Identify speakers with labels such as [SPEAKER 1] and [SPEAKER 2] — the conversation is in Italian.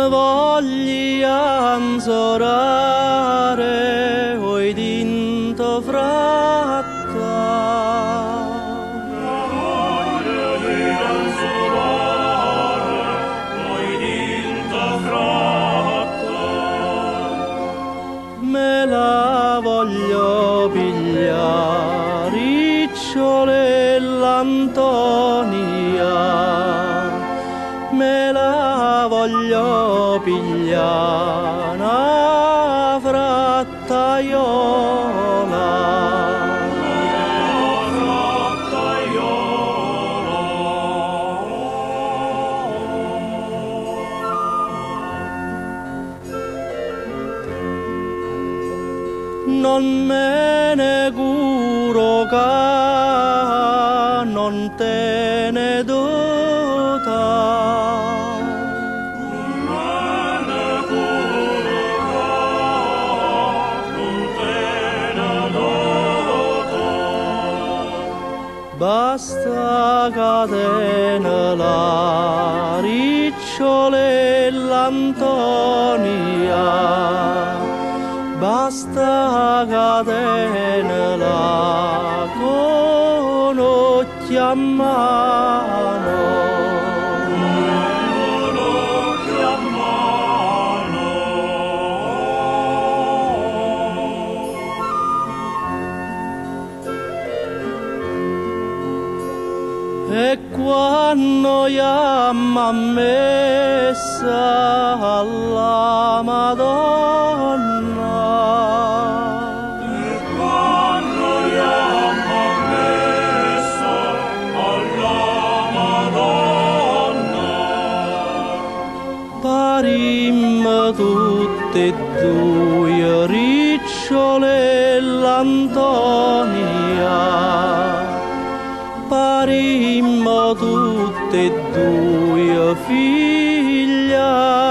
[SPEAKER 1] voglian sorare oi dinto fratta me la voglio pigliare ricciole l'Antonia me la voglio pigliare una non me ne curo ca non te ne dota basta catena la ricciole l'Antonia basta catena la con occhi a mano e quando chiama messa alla Madonna
[SPEAKER 2] e quando chiama messa alla Madonna
[SPEAKER 1] parim tutte e due ricciole l'Antonia parimmo tutte e due figlia